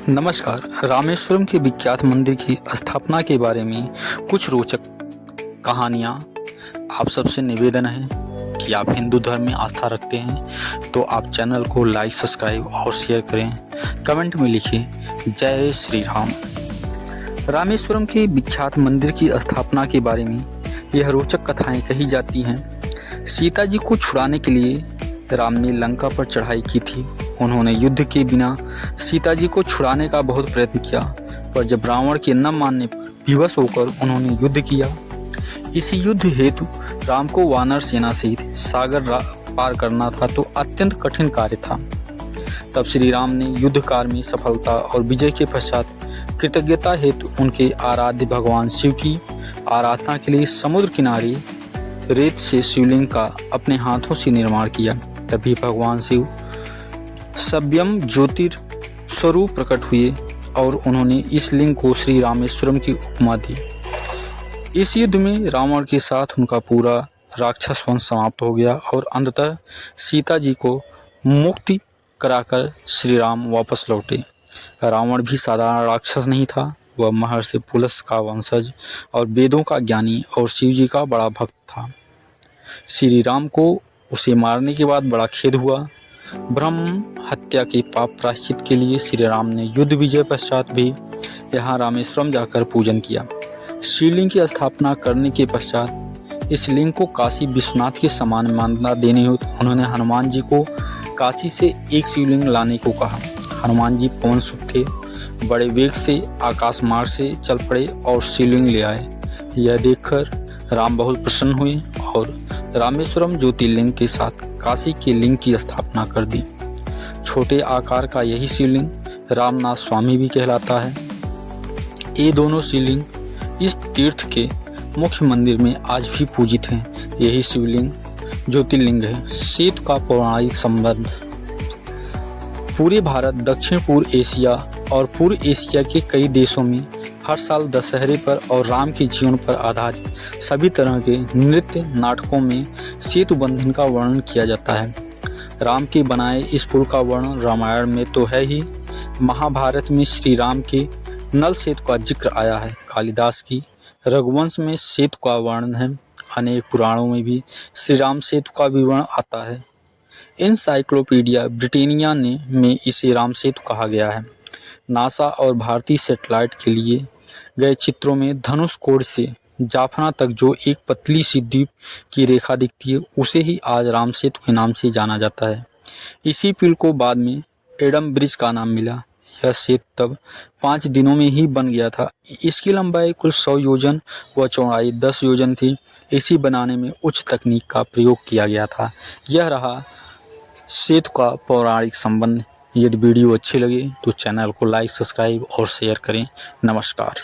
नमस्कार। रामेश्वरम के विख्यात मंदिर की स्थापना के बारे में कुछ रोचक कहानियाँ। आप सबसे निवेदन है कि आप हिंदू धर्म में आस्था रखते हैं तो आप चैनल को लाइक, सब्सक्राइब और शेयर करें। कमेंट में लिखें जय श्री राम। रामेश्वरम के विख्यात मंदिर की स्थापना के बारे में यह रोचक कथाएं कही जाती हैं। सीता जी को छुड़ाने के लिए राम ने लंका पर चढ़ाई की थी। उन्होंने युद्ध के बिना सीता जी को छुड़ाने का बहुत प्रयत्न किया, पर जब रावण के न मानने पर विवश होकर उन्होंने युद्ध किया। इस युद्ध हेतु राम को वानर सेना सहित सागर पार करना था, तो अत्यंत कठिन कार्य था। तब श्री राम ने युद्ध कार्य में सफलता और विजय के पश्चात कृतज्ञता हेतु उनके आराध्य भगवान शिव की आराधना के लिए समुद्र किनारे रेत से शिवलिंग का अपने हाथों से निर्माण किया। तभी भगवान शिव सव्यम ज्योतिर स्वरूप प्रकट हुए और उन्होंने इस लिंग को श्री रामेश्वरम की उपमा दी। इस युद्ध में रावण के साथ उनका पूरा राक्षस वंश समाप्त हो गया और अंततः सीता जी को मुक्ति कराकर श्री राम वापस लौटे। रावण भी साधारण राक्षस नहीं था, वह महर्षि पुलस्त्य का वंशज और वेदों का ज्ञानी और शिव जी का बड़ा भक्त था। श्री राम को उसे मारने के बाद बड़ा खेद हुआ। ब्रह्म हत्या के पाप प्रायश्चित के लिए श्री राम ने युद्ध विजय पश्चात भी यहाँ रामेश्वरम जाकर पूजन किया। शिवलिंग की स्थापना करने के पश्चात इस लिंग को काशी विश्वनाथ के समान मान्यता देने हेतु उन्होंने हनुमान जी को काशी से एक शिवलिंग लाने को कहा। हनुमान जी पवन सुत थे, बड़े वेग से आकाश मार्ग से चल पड़े और शिवलिंग ले आए। यह देखकर राम बहुत प्रसन्न हुए और रामेश्वरम ज्योतिर्लिंग के साथ काशी के लिंग की स्थापना कर दी। छोटे आकार का यही शिवलिंग रामनाथ स्वामी भी कहलाता है। ये दोनों शिवलिंग इस तीर्थ के मुख्य मंदिर में आज भी पूजित हैं। यही शिवलिंग ज्योतिर्लिंग है। सेतु का पौराणिक संबंध पूरे भारत, दक्षिण पूर्व एशिया और पूर्व एशिया के कई देशों में हर साल दशहरे पर और राम के जीवन पर आधारित सभी तरह के नृत्य नाटकों में सेतु बंधन का वर्णन किया जाता है। राम के बनाए इस पुल का वर्णन रामायण में तो है ही, महाभारत में श्री राम के नल सेतु का जिक्र आया है। कालिदास की रघुवंश में सेतु का वर्णन है। अनेक पुराणों में भी श्री राम सेतु का विवरण आता है। एनसाइक्लोपीडिया ब्रिटानिया में इसे राम सेतु कहा गया है। नासा और भारतीय सैटेलाइट के लिए गए चित्रों में धनुष कोण से जाफना तक जो एक पतली सी द्वीप की रेखा दिखती है, उसे ही आज राम सेतु के नाम से जाना जाता है। इसी पुल को बाद में एडम ब्रिज का नाम मिला। यह सेतु तब 5 दिनों में ही बन गया था। इसकी लंबाई कुल 100 योजन व चौड़ाई 10 योजन थी। इसी बनाने में उच्च तकनीक का प्रयोग किया गया था। यह रहा सेतु का पौराणिक संबंध। यदि वीडियो अच्छी लगे तो चैनल को लाइक, सब्सक्राइब और शेयर करें। नमस्कार।